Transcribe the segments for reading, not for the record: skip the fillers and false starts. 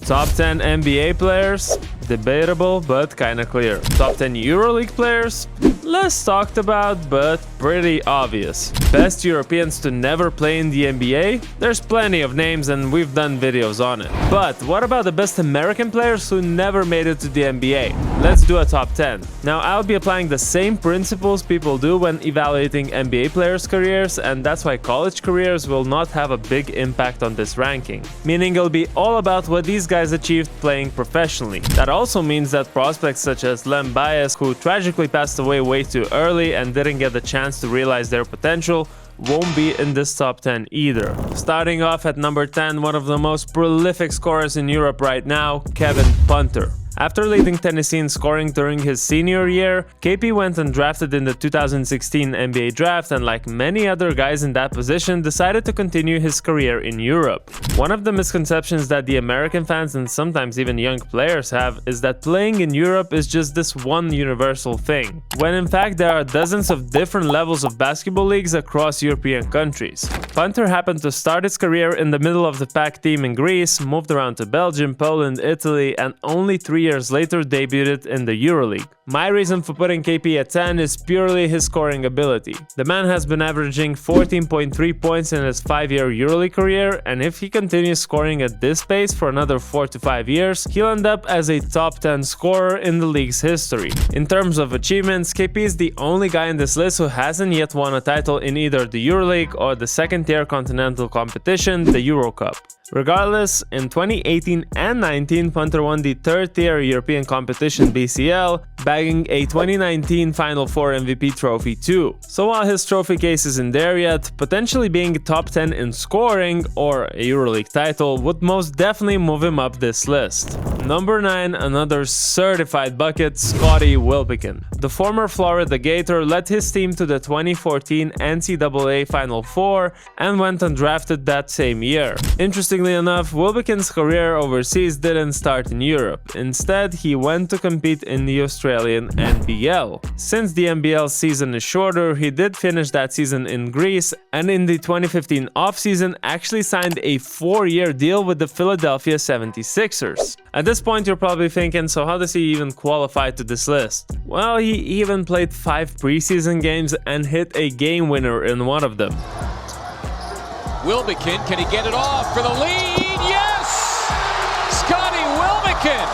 Top 10 NBA players? Debatable, but kinda clear. Top 10 EuroLeague players? Less talked about, but pretty obvious. Best Europeans to never play in the NBA? There's plenty of names and we've done videos on it. But what about the best American players who never made it to the NBA? Let's do a top 10. Now, I'll be applying the same principles people do when evaluating NBA players' careers, and that's why college careers will not have a big impact on this ranking. Meaning it'll be all about what these guys achieved playing professionally. That also means that prospects such as Lem Bias, who tragically passed away way too early and didn't get the chance to realize their potential, won't be in this top 10 either. Starting off at number 10, one of the most prolific scorers in Europe right now, Kevin Punter. After leading Tennessee in scoring during his senior year, KP went undrafted in the 2016 NBA draft and, like many other guys in that position, decided to continue his career in Europe. One of the misconceptions that the American fans and sometimes even young players have is that playing in Europe is just this one universal thing, when in fact there are dozens of different levels of basketball leagues across European countries. Punter happened to start his career in the middle of the pack team in Greece, moved around to Belgium, Poland, Italy, and only 3 years later debuted in the EuroLeague. My reason for putting KP at 10 is purely his scoring ability. The man has been averaging 14.3 points in his 5-year EuroLeague career, and if he continues scoring at this pace for another 4 to 5 years, he'll end up as a top 10 scorer in the league's history. In terms of achievements, KP is the only guy in this list who hasn't yet won a title in either the EuroLeague or the second-tier continental competition, the Euro Cup. Regardless, in 2018 and 19, Punter won the third-tier European competition BCL, bagging a 2019 Final Four MVP trophy too. So while his trophy case isn't there yet, potentially being top 10 in scoring or a EuroLeague title would most definitely move him up this list. Number 9, another certified bucket, Scotty Williamson. The former Florida Gator led his team to the 2014 NCAA Final Four and went undrafted that same year. Interestingly enough, Wilbekin's career overseas didn't start in Europe. Instead, he went to compete in the Australian NBL. Since the NBL season is shorter, he did finish that season in Greece, and in the 2015 offseason actually signed a 4-year deal with the Philadelphia 76ers. At this point, you're probably thinking, so how does he even qualify to this list? Well, he even played 5 preseason games and hit a game winner in one of them. Wilbekin, can he get it off for the lead? Yes! Scotty Wilbekin!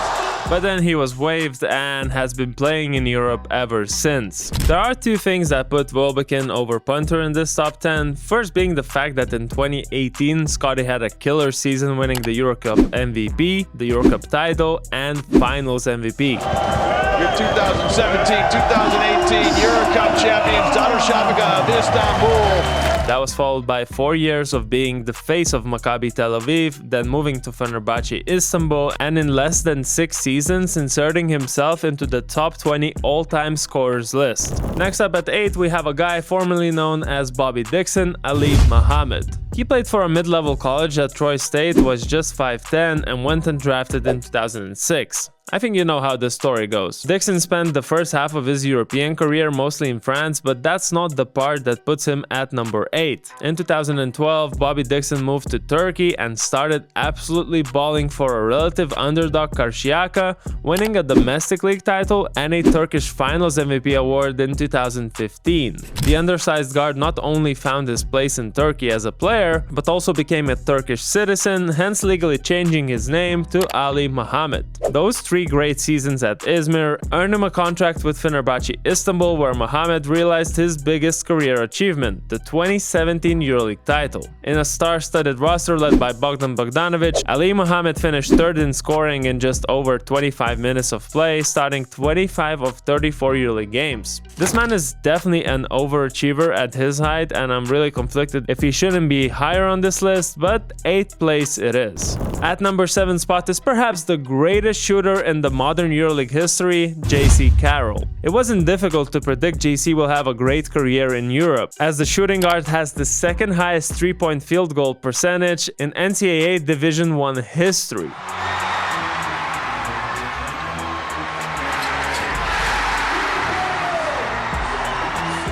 But then he was waived and has been playing in Europe ever since. There are 2 things that put Wilbekin over Punter in this top 10. First being the fact that in 2018, Scotty had a killer season, winning the Euro Cup MVP, the Euro Cup title, and Finals MVP. Your 2017-2018 Euro Cup champions, Darüşşafaka of Istanbul. That was followed by 4 years of being the face of Maccabi Tel Aviv, then moving to Fenerbahce Istanbul, and in less than 6 seasons inserting himself into the top 20 all-time scorers list. Next up at 8, we have a guy formerly known as Bobby Dixon, Ali Muhammad. He played for a mid-level college at Troy State, was just 5'10", and went undrafted in 2006. I think you know how this story goes. Dixon spent the first half of his European career mostly in France, but that's not the part that puts him at number 8. In 2012, Bobby Dixon moved to Turkey and started absolutely balling for a relative underdog Karşıyaka, winning a domestic league title and a Turkish Finals MVP award in 2015. The undersized guard not only found his place in Turkey as a player, but also became a Turkish citizen, hence legally changing his name to Ali Muhammad. Those 3 great seasons at Izmir earned him a contract with Fenerbahce Istanbul, where Muhammad realized his biggest career achievement, the 2017 EuroLeague title. In a star-studded roster led by Bogdan Bogdanovic, Ali Muhammad finished 3rd in scoring in just over 25 minutes of play, starting 25 of 34 EuroLeague games. This man is definitely an overachiever at his height, and I'm really conflicted if he shouldn't be higher on this list, but 8th place it is. At number 7 spot is perhaps the greatest shooter in the modern EuroLeague history, JC Carroll. It wasn't difficult to predict JC will have a great career in Europe, as the shooting guard has the 2nd highest 3-point field goal percentage in NCAA Division I history.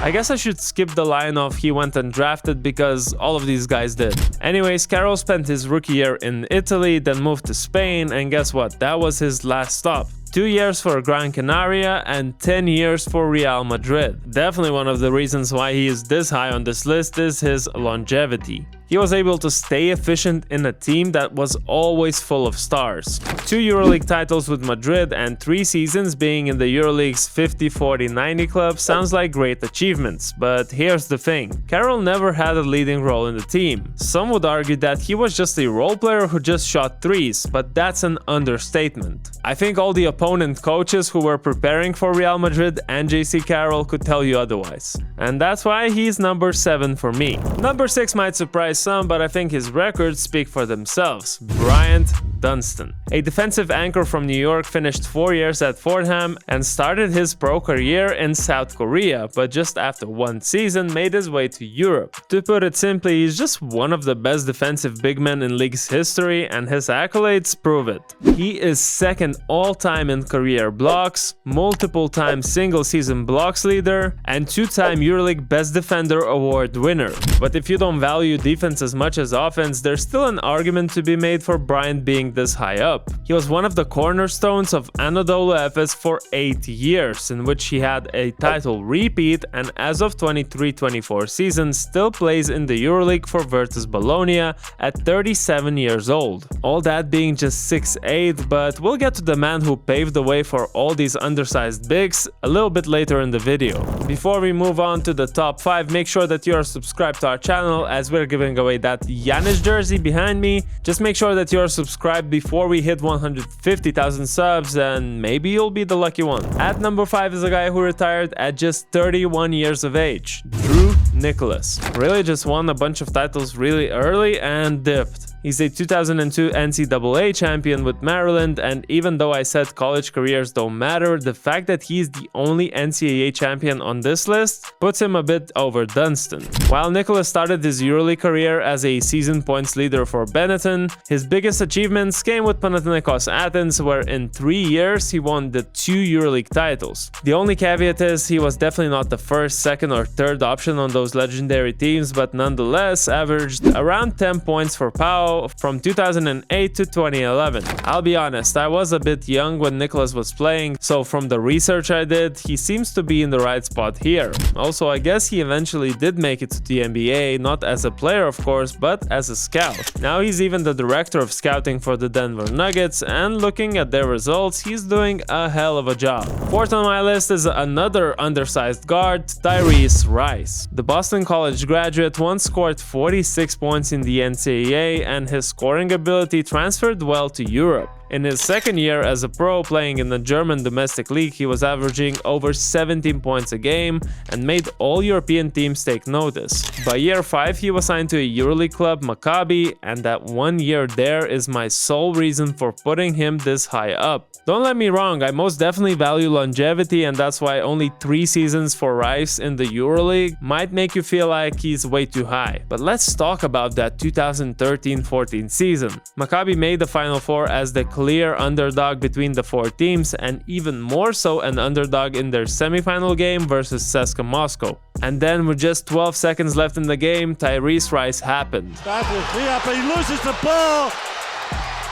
I guess I should skip the line of he went undrafted because all of these guys did. Anyways, Carroll spent his rookie year in Italy, then moved to Spain, and guess what? That was his last stop. 2 years for Gran Canaria and 10 years for Real Madrid. Definitely one of the reasons why he is this high on this list is his longevity. He was able to stay efficient in a team that was always full of stars. 2 EuroLeague titles with Madrid and 3 seasons being in the EuroLeague's 50, 40, 90 club sounds like great achievements, but here's the thing. Carroll never had a leading role in the team. Some would argue that he was just a role player who just shot threes, but that's an understatement. I think all the opponent coaches who were preparing for Real Madrid and JC Carroll could tell you otherwise. And that's why he's number 7 for me. Number 6 might surprise some, but I think his records speak for themselves. Bryant Dunston. A defensive anchor from New York, finished 4 years at Fordham and started his pro career in South Korea, but just after 1 season made his way to Europe. To put it simply, he's just one of the best defensive big men in league's history, and his accolades prove it. He is second all-time in career blocks, multiple-time single-season blocks leader, and 2-time EuroLeague Best Defender award winner. But if you don't value defense as much as offense, there's still an argument to be made for Bryant being this high up. He was one of the cornerstones of Anadolu Efes for 8 years, in which he had a title repeat, and as of 23-24 season still plays in the EuroLeague for Virtus Bologna at 37 years old. All that being just 6'8", but we'll get to the man who paved the way for all these undersized bigs a little bit later in the video. Before we move on to the top 5, make sure that you are subscribed to our channel, as we're giving away that Giannis jersey behind me. Just make sure that you are subscribed before we hit 150,000 subs, and maybe you'll be the lucky one. At number 5 is a guy who retired at just 31 years of age, Drew Nicholas. Really just won a bunch of titles really early and dipped. He's a 2002 NCAA champion with Maryland, and even though I said college careers don't matter, the fact that he's the only NCAA champion on this list puts him a bit over Dunston. While Nicholas started his EuroLeague career as a season points leader for Benetton, his biggest achievements came with Panathinaikos Athens, where in 3 years he won the 2 EuroLeague titles. The only caveat is he was definitely not the first, second, or third option on those legendary teams, but nonetheless averaged around 10 points for Pau from 2008 to 2011. I'll be honest, I was a bit young when Nicholas was playing, so from the research I did, he seems to be in the right spot here. Also, I guess he eventually did make it to the NBA, not as a player of course, but as a scout. Now he's even the director of scouting for the Denver Nuggets, and looking at their results, he's doing a hell of a job. Fourth on my list is another undersized guard, Tyrese Rice. The Boston College graduate once scored 46 points in the NCAA, and his scoring ability transferred well to Europe. In his second year as a pro playing in the German domestic league, he was averaging over 17 points a game and made all European teams take notice. By year 5, he was signed to a EuroLeague club, Maccabi, and that 1 year there is my sole reason for putting him this high up. Don't let me wrong, I most definitely value longevity, and that's why only 3 seasons for Rice in the EuroLeague might make you feel like he's way too high. But let's talk about that 2013-14 season. Maccabi made the Final Four as the clear underdog between the 4 teams, and even more so an underdog in their semifinal game versus CSKA Moscow. And then with just 12 seconds left in the game, Tyrese Rice happened. He loses the ball.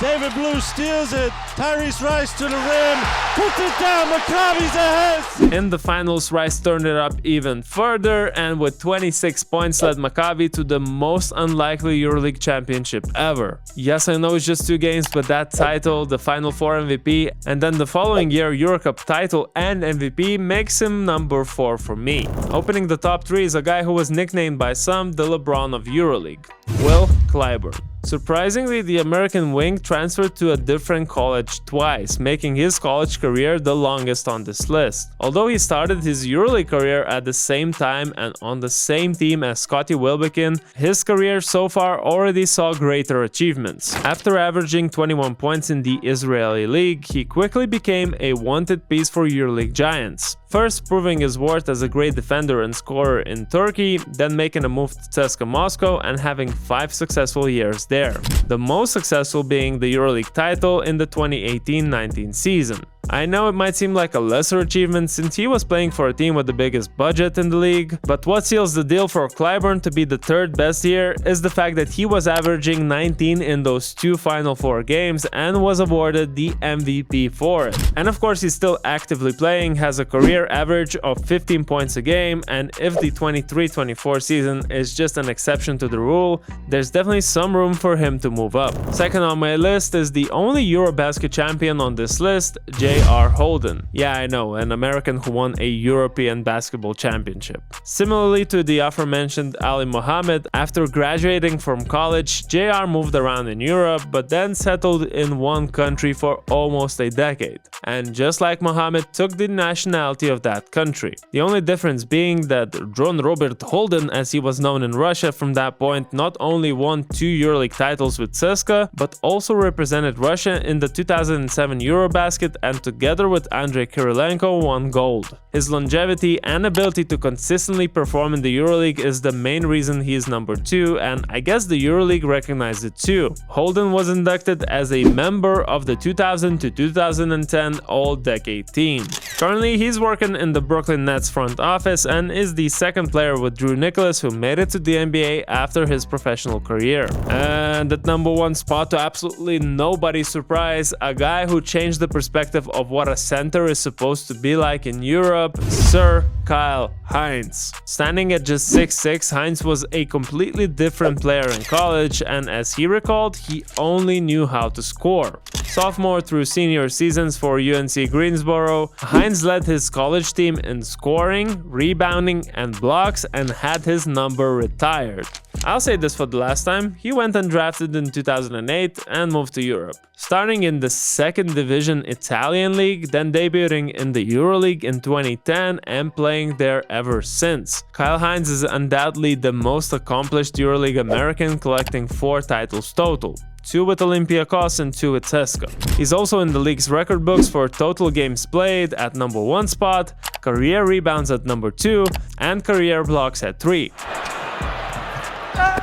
David Blue steals it. Tyrese Rice to the rim. Puts it down. Maccabi's ahead. In the finals, Rice turned it up even further, and with 26 points led Maccabi to the most unlikely EuroLeague championship ever. Yes, I know it's just 2 games, but that title, the Final Four MVP, and then the following year EuroCup title and MVP makes him number 4 for me. Opening the top 3 is a guy who was nicknamed by some the LeBron of EuroLeague, Will Klyber. Surprisingly, the American wing transferred to a different college twice, making his college career the longest on this list. Although he started his EuroLeague career at the same time and on the same team as Scotty Williamson, his career so far already saw greater achievements. After averaging 21 points in the Israeli league, he quickly became a wanted piece for EuroLeague giants. First proving his worth as a great defender and scorer in Turkey, then making a move to CSKA Moscow and having 5 successful years there. The most successful being the EuroLeague title in the 2018-19 season. I know it might seem like a lesser achievement since he was playing for a team with the biggest budget in the league, but what seals the deal for Klyber to be the third best here is the fact that he was averaging 19 in those 2 Final Four games and was awarded the MVP for it. And of course he's still actively playing, has a career average of 15 points a game, and if the 23-24 season is just an exception to the rule, there's definitely some room for him to move up. Second on my list is the only Eurobasket champion on this list, J.R. Holden. Yeah, I know, an American who won a European basketball championship. Similarly to the aforementioned Ali Mohammed, after graduating from college, JR moved around in Europe, but then settled in one country for almost a decade. And just like Mohammed, took the nationality of that country. The only difference being that Ron Robert Holden, as he was known in Russia from that point, not only won 2 EuroLeague titles with CSKA, but also represented Russia in the 2007 Eurobasket and together with Andrei Kirilenko won gold. His longevity and ability to consistently perform in the EuroLeague is the main reason he is number 2, and I guess the EuroLeague recognized it too. Holden was inducted as a member of the 2000 to 2010 All-Decade team. Currently, he's working in the Brooklyn Nets front office and is the second player with Drew Nicholas who made it to the NBA after his professional career. And at number 1 spot, to absolutely nobody's surprise, a guy who changed the perspective of what a center is supposed to be like in Europe, Sir Kyle Hines. Standing at just 6'6", Hines was a completely different player in college, and as he recalled, he only knew how to score. Sophomore through senior seasons for UNC Greensboro, Hines led his college team in scoring, rebounding, and blocks and had his number retired. I'll say this for the last time, he went undrafted in 2008 and moved to Europe. Starting in the 2nd Division Italian League, then debuting in the EuroLeague in 2010 and playing there ever since. Kyle Hines is undoubtedly the most accomplished EuroLeague American, collecting 4 titles total. 2 with Olympiacos and 2 with CSKA. He's also in the league's record books for total games played at number 1 spot, career rebounds at number 2, and career blocks at 3.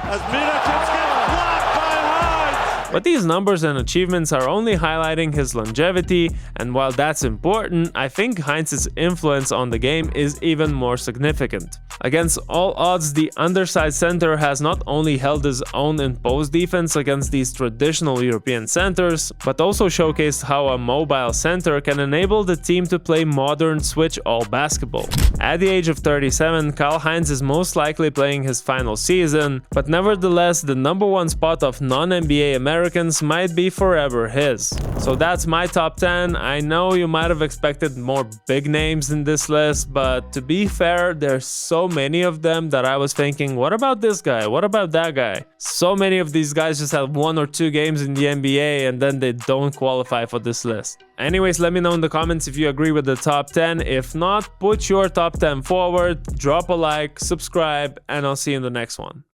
As Mina gets blocked by Hines. But these numbers and achievements are only highlighting his longevity, and while that's important, I think Hines' influence on the game is even more significant. Against all odds, the undersized center has not only held his own in post defense against these traditional European centers, but also showcased how a mobile center can enable the team to play modern switch-all basketball. At the age of 37, Kyle Hines is most likely playing his final season, but nevertheless, the number 1 spot of non-NBA Americans might be forever his. So that's my top 10. I know you might have expected more big names in this list, but to be fair, there's so many of them that I was thinking, what about this guy? What about that guy? So many of these guys just have 1 or 2 games in the NBA and then they don't qualify for this list. Anyways, let me know in the comments if you agree with the top 10. If not, put your top 10 forward, drop a like, subscribe, and I'll see you in the next one.